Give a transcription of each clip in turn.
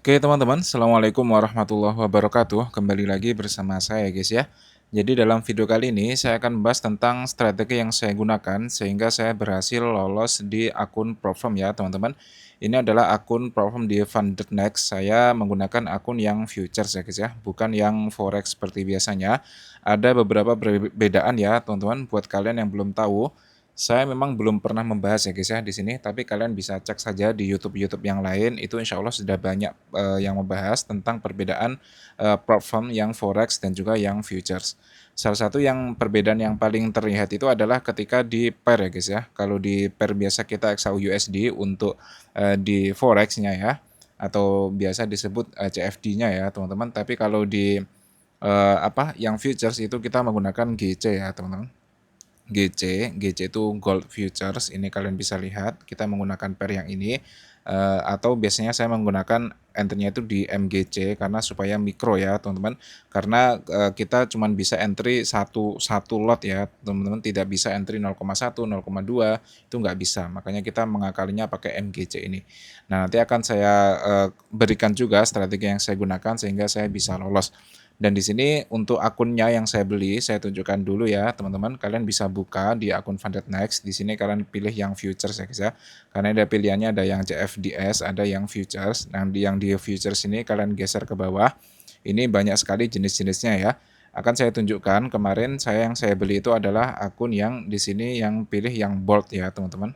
Oke teman-teman, Assalamualaikum warahmatullahi wabarakatuh. Kembali lagi bersama saya guys ya. Jadi dalam video kali ini saya akan membahas tentang strategi yang saya gunakan sehingga saya berhasil lolos di akun Profirm ya teman-teman. Ini adalah akun Profirm di Funded.next. Saya menggunakan akun yang futures ya guys ya, bukan yang forex seperti biasanya. Ada beberapa perbedaan ya teman-teman buat kalian yang belum tahu. Saya memang belum pernah membahas ya guys ya di sini, tapi kalian bisa cek saja di YouTube yang lain, itu insya Allah sudah banyak yang membahas tentang perbedaan prop firm yang forex dan juga yang futures. Salah satu yang perbedaan yang paling terlihat itu adalah ketika di pair ya guys ya. Kalau di pair biasa kita XAU USD untuk di forexnya ya, atau biasa disebut CFD-nya ya teman-teman. Tapi kalau di yang futures itu kita menggunakan GC ya teman-teman. GC itu Gold Futures, ini kalian bisa lihat kita menggunakan pair yang ini, atau biasanya saya menggunakan entry-nya itu di MGC karena supaya mikro ya teman-teman, karena kita cuma bisa entry satu lot ya teman-teman, tidak bisa entry 0,1, 0,2, itu nggak bisa, makanya kita mengakalinya pakai MGC ini. Nah nanti akan saya berikan juga strategi yang saya gunakan sehingga saya bisa lolos. Dan di sini untuk akunnya yang saya beli, saya tunjukkan dulu ya teman-teman. Kalian bisa buka di akun Funded.next. Di sini kalian pilih yang futures ya guys ya. Karena ada pilihannya, ada yang CFDS, ada yang futures. Nah, yang di futures ini kalian geser ke bawah. Ini banyak sekali jenis-jenisnya ya. Akan saya tunjukkan, kemarin yang saya beli itu adalah akun yang di sini yang pilih yang bold ya teman-teman.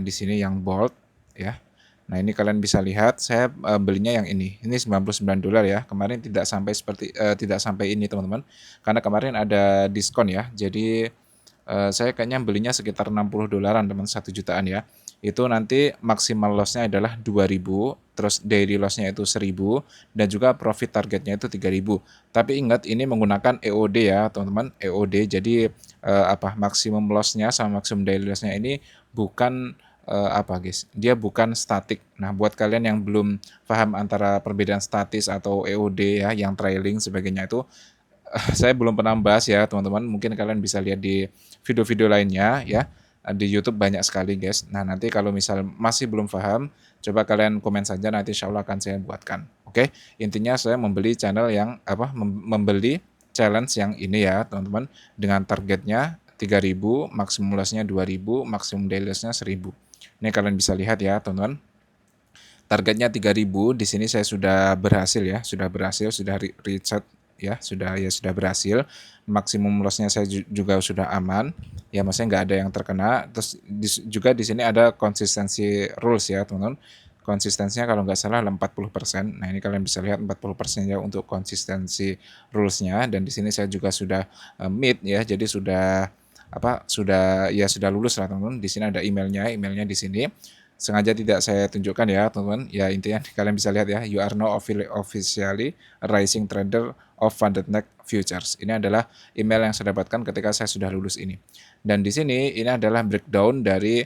Di sini yang bold ya. Nah, ini kalian bisa lihat saya belinya yang ini. Ini $99 ya. Kemarin tidak sampai ini teman-teman. Karena kemarin ada diskon ya. Jadi saya kayaknya belinya sekitar $60 teman, 1 jutaan ya. Itu nanti maksimal lossnya adalah 2000, terus daily lossnya itu 1000, dan juga profit targetnya itu 3000. Tapi ingat ini menggunakan EOD ya teman-teman, EOD. Jadi maksimum lossnya sama maksimum daily lossnya ini bukan guys, dia bukan statik. Nah buat kalian yang belum paham antara perbedaan statis atau EOD ya, yang trailing sebagainya itu, saya belum pernah membahas ya teman-teman, mungkin kalian bisa lihat di video-video lainnya ya, di YouTube banyak sekali guys. Nah nanti kalau misal masih belum paham, coba kalian komen saja, nanti insya Allah akan saya buatkan. Oke, intinya saya membeli channel yang membeli challenge yang ini ya teman-teman, dengan targetnya 3000, maksimum lossnya 2000, maksimum daily lossnya 1000. Ini kalian bisa lihat ya teman-teman. Targetnya 3000, di sini saya sudah berhasil ya, sudah reset ya, sudah berhasil. Maksimum lossnya saya juga sudah aman. Ya, maksudnya nggak ada yang terkena. Terus juga di sini ada konsistensi rules ya, teman-teman. Konsistensinya kalau nggak salah 40%. Nah, ini kalian bisa lihat 40% ya untuk konsistensi rulesnya, dan di sini saya juga sudah meet ya. Jadi sudah lulus lah teman-teman. Di sini ada emailnya di sini. Sengaja tidak saya tunjukkan ya teman-teman. Ya intinya kalian bisa lihat ya, you are now officially a rising trader of Funded.next Futures. Ini adalah email yang saya dapatkan ketika saya sudah lulus ini. Dan di sini ini adalah breakdown dari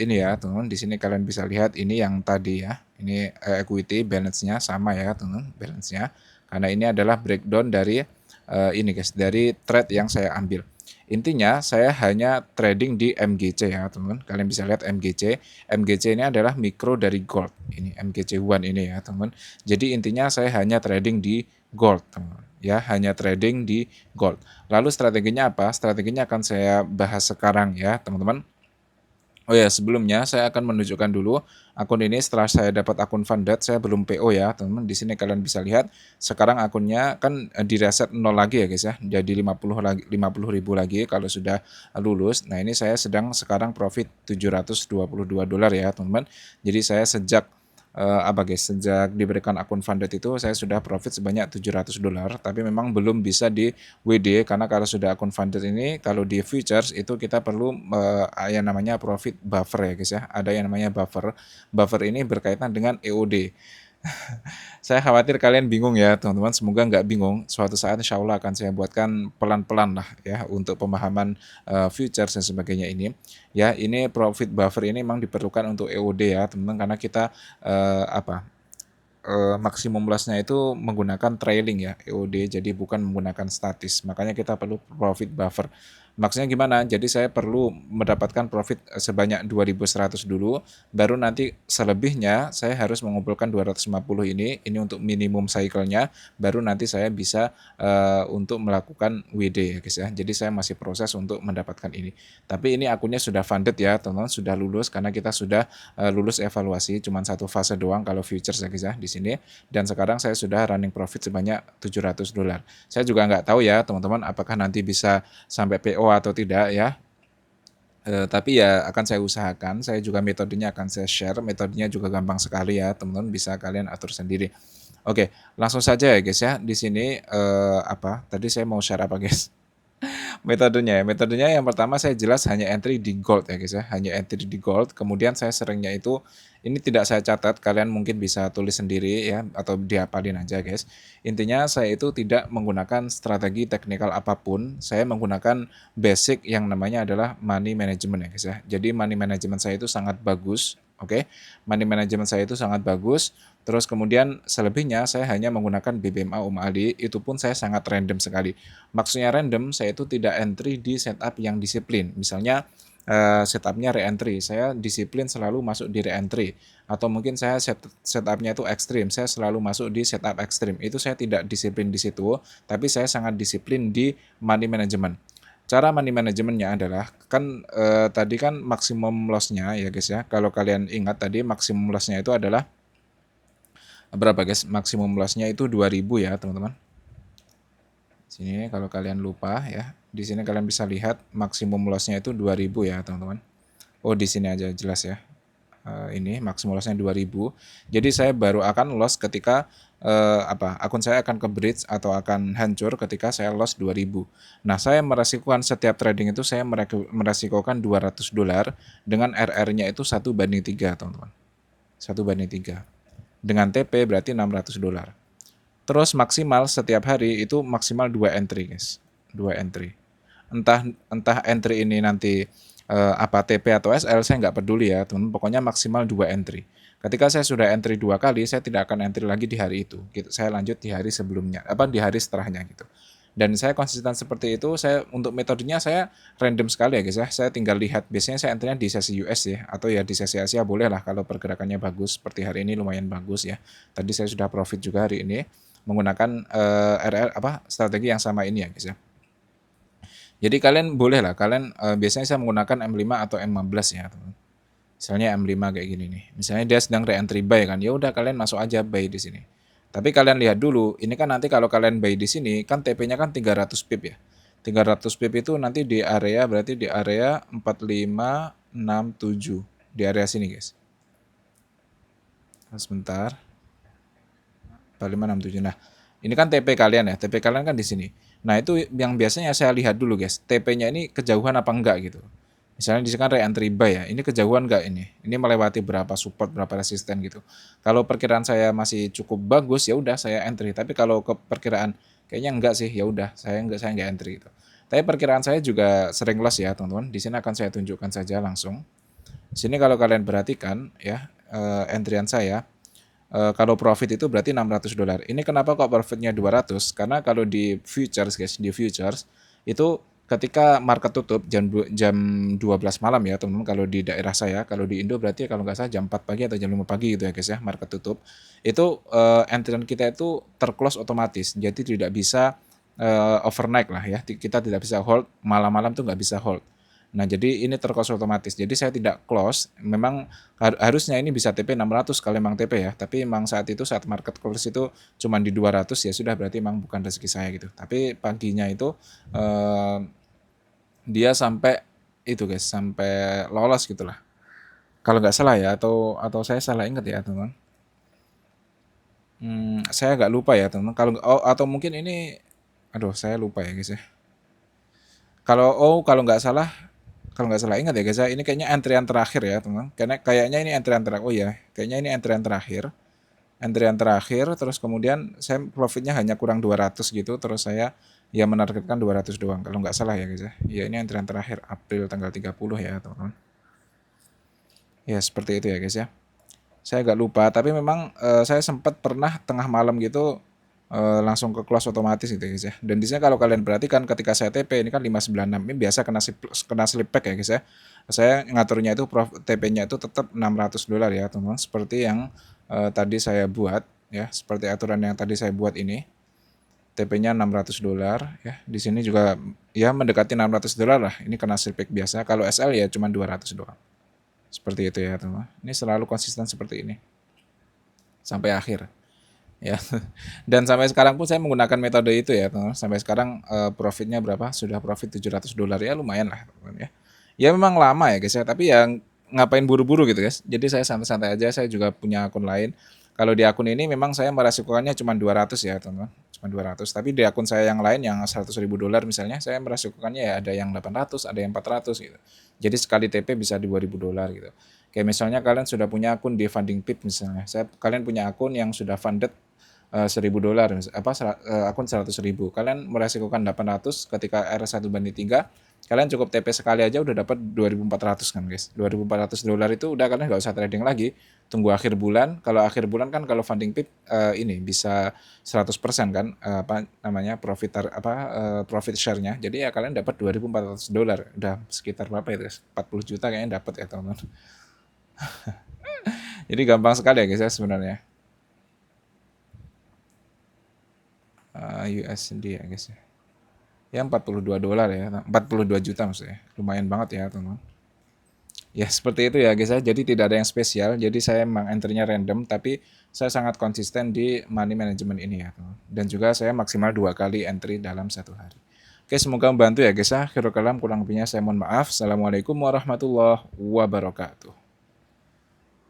ini ya teman-teman. Di sini kalian bisa lihat ini yang tadi ya. Ini equity balance-nya sama ya teman-teman, balance-nya. Karena ini adalah breakdown dari ini guys, dari trade yang saya ambil. Intinya saya hanya trading di MGC ya teman-teman. Kalian bisa lihat MGC. MGC ini adalah mikro dari gold. Ini MGC One ini ya teman-teman. Jadi intinya saya hanya trading di gold teman-teman. Ya, hanya trading di gold. Lalu strateginya apa? Strateginya akan saya bahas sekarang ya teman-teman. Oh ya, sebelumnya saya akan menunjukkan dulu akun ini. Setelah saya dapat akun Funded, saya belum PO ya, teman-teman. Di sini kalian bisa lihat sekarang akunnya kan direset 0 lagi ya, guys ya. Jadi 50.000 lagi kalau sudah lulus. Nah, ini saya sekarang profit $722 ya, teman-teman. Jadi saya sejak diberikan akun Funded itu saya sudah profit sebanyak $700, tapi memang belum bisa di WD karena kalau sudah akun Funded ini, kalau di futures itu kita perlu yang namanya profit buffer ya guys ya. Ada yang namanya buffer. Buffer ini berkaitan dengan EOD. Saya khawatir kalian bingung ya teman-teman, semoga nggak bingung. Suatu saat insya Allah akan saya buatkan pelan-pelan lah ya untuk pemahaman futures dan sebagainya ini. Ya, ini profit buffer ini memang diperlukan untuk EOD ya teman-teman, karena kita maksimum lossnya itu menggunakan trailing ya EOD, jadi bukan menggunakan statis. Makanya kita perlu profit buffer. Maksudnya gimana? Jadi saya perlu mendapatkan profit sebanyak 2.100 dulu, baru nanti selebihnya saya harus mengumpulkan 250 ini untuk minimum cycle-nya, baru nanti saya bisa untuk melakukan WD ya guys ya. Jadi saya masih proses untuk mendapatkan ini. Tapi ini akunnya sudah funded ya teman-teman, sudah lulus karena kita sudah lulus evaluasi, cuma satu fase doang kalau futures ya guys ya di sini. Dan sekarang saya sudah running profit sebanyak $700. Saya juga nggak tahu ya teman-teman apakah nanti bisa sampai PO atau tidak ya. Tapi ya akan saya usahakan, saya juga metodenya akan saya share, metodenya juga gampang sekali ya, teman-teman bisa kalian atur sendiri. Oke, langsung saja ya guys ya. Di sini apa? Tadi saya mau share apa guys? Metodenya yang pertama saya jelas hanya entry di gold ya guys ya, hanya entry di gold. Kemudian saya seringnya itu ini tidak saya catat, kalian mungkin bisa tulis sendiri ya atau dihafalin aja guys. Intinya saya itu tidak menggunakan strategi teknikal apapun, saya menggunakan basic yang namanya adalah money management ya guys ya. Jadi money management saya itu sangat bagus. Oke, money management saya itu sangat bagus. Terus kemudian selebihnya saya hanya menggunakan BBMA Ali, itu pun saya sangat random sekali. Maksudnya random, saya itu tidak entry di setup yang disiplin. Misalnya setupnya re-entry, saya disiplin selalu masuk di re-entry. Atau mungkin saya setupnya itu ekstrim, saya selalu masuk di setup ekstrim. Itu saya tidak disiplin di situ, tapi saya sangat disiplin di money management. Cara money manajemennya adalah kan tadi kan maksimum loss-nya ya guys ya. Kalau kalian ingat tadi maksimum loss-nya itu adalah berapa guys? Maksimum loss-nya itu 2000 ya teman-teman. Sini kalau kalian lupa ya, di sini kalian bisa lihat maksimum loss-nya itu 2000 ya teman-teman. Oh di sini aja jelas ya. Ini maksimum loss-nya 2000. Jadi saya baru akan loss ketika akun saya akan ke bridge atau akan hancur ketika saya loss 2000. Nah, saya meresikokan setiap trading itu saya meresikokan $200 dengan RR-nya itu 1/3 teman-teman. 1/3. Dengan TP berarti $600. Terus maksimal setiap hari itu maksimal 2 entry guys. 2 entry. Entah entry ini nanti apa TP atau SL saya nggak peduli ya teman, pokoknya maksimal 2 entry. Ketika saya sudah entry 2 kali, saya tidak akan entry lagi di hari itu. Saya lanjut di hari sebelumnya, di hari setelahnya gitu. Dan saya konsisten seperti itu. Saya untuk metodenya saya random sekali ya guys ya. Saya tinggal lihat, biasanya saya entry di sesi US ya, atau ya di sesi Asia boleh lah kalau pergerakannya bagus. Seperti hari ini lumayan bagus ya. Tadi saya sudah profit juga hari ini menggunakan strategi yang sama ini ya guys ya. Jadi kalian boleh lah, kalian biasanya saya menggunakan M5 atau M15 ya teman. Misalnya M5 kayak gini nih. Misalnya dia sedang re-entry buy kan, ya udah kalian masuk aja buy di sini. Tapi kalian lihat dulu, ini kan nanti kalau kalian buy di sini kan TP-nya kan 300 pip ya. 300 pip itu nanti di area berarti di area 4567 di area sini guys. Sebentar. 4567. Nah, ini kan TP kalian ya. TP kalian kan di sini. Nah, itu yang biasanya saya lihat dulu guys. TP-nya ini kejauhan apa enggak gitu. Misalnya di sini kan re-entry buy ya. Ini kejauhan enggak ini? Ini melewati berapa support, berapa resisten gitu. Kalau perkiraan saya masih cukup bagus ya udah saya entry. Tapi kalau ke perkiraan kayaknya enggak sih, ya udah saya enggak entry gitu. Tapi perkiraan saya juga sering loss ya, teman-teman. Di sini akan saya tunjukkan saja langsung. Di sini kalau kalian perhatikan ya, entryan saya kalau profit itu berarti $600. Ini kenapa kok profitnya 200? Karena kalau di futures guys, di futures itu ketika market tutup jam 12 malam ya teman-teman kalau di daerah saya, kalau di Indo berarti kalau nggak salah jam 4 pagi atau jam 5 pagi gitu ya guys ya, market tutup. Itu entrant kita itu terclose otomatis. Jadi tidak bisa overnight lah ya. Kita tidak bisa hold, malam-malam tuh nggak bisa hold. Nah, jadi ini terclose otomatis. Jadi saya tidak close. Memang harusnya ini bisa TP 600 kalau memang TP ya. Tapi memang saat itu saat market close itu cuma di 200 ya sudah berarti memang bukan rezeki saya gitu. Tapi paginya itu dia sampai itu guys, sampai lolos gitulah. Kalau nggak salah ya atau saya salah ingat ya, teman. Saya nggak lupa ya, teman. Atau mungkin ini aduh, saya lupa ya guys ya. Kalau nggak salah ingat ya guys ya, ini kayaknya antrian terakhir ya teman. Karena kayaknya ini antrian terakhir. Oh ya, kayaknya ini antrian terakhir. Antrian terakhir, terus kemudian saya profitnya hanya kurang 200 gitu, terus saya ya menargetkan 200 doang. Kalau nggak salah ya guys ya. Ya ini antrian terakhir April tanggal 30 ya teman-teman. Ya seperti itu ya guys ya. Saya agak lupa, tapi memang saya sempat pernah tengah malam gitu langsung ke close otomatis gitu ya guys ya. Dan di sini kalau kalian perhatikan ketika saya TP ini kan 596 ini biasa kena slip back ya guys ya. Saya ngaturnya itu TP-nya itu tetap $600 ya teman-teman, seperti yang tadi saya buat ya, seperti aturan yang tadi saya buat ini. TP-nya $600 ya. Di sini juga ya mendekati $600 lah. Ini kena slip back biasa. Kalau SL ya cuma 200 doang. Seperti itu ya teman-teman. Ini selalu konsisten seperti ini sampai akhir ya. Dan sampai sekarang pun saya menggunakan metode itu ya teman-teman. Sampai sekarang profitnya berapa? Sudah profit $700 ya, lumayan lah teman-teman ya. Ya memang lama ya guys ya, tapi yang ngapain buru-buru gitu guys. Jadi saya santai-santai aja, saya juga punya akun lain. Kalau di akun ini memang saya meresikokannya cuma 200 ya teman-teman, cuma 200. Tapi di akun saya yang lain yang $100.000 misalnya, saya meresikokannya ya ada yang 800, ada yang 400 gitu. Jadi sekali TP bisa di $2.000 gitu. Kayak misalnya kalian sudah punya akun di Funding Pip misalnya, kalian punya akun yang sudah funded $1.000 akun 100.000, kalian meresikokan 800 ketika R1/3, kalian cukup TP sekali aja udah dapat 2.400 kan guys. $2.400 itu udah kalian nggak usah trading lagi, tunggu akhir bulan. Kalau akhir bulan kan kalau Funding Pip ini bisa 100% kan apa namanya profit share-nya. Jadi ya kalian dapat $2.400, udah sekitar berapa itu guys, 40 juta kayaknya dapat ya teman-teman. Jadi gampang sekali ya guys ya sebenarnya. USD ya guys ya. Ya $42 ya, 42 juta maksudnya. Lumayan banget ya teman-teman. Ya seperti itu ya guys ya. Jadi tidak ada yang spesial. Jadi saya memang enternya random, tapi saya sangat konsisten di money management ini ya teman-teman. Dan juga saya maksimal 2 kali entry dalam 1 hari. Oke, semoga membantu ya guys ya. Akhirul kalam, kurang lebihnya saya mohon maaf. Assalamualaikum warahmatullahi wabarakatuh.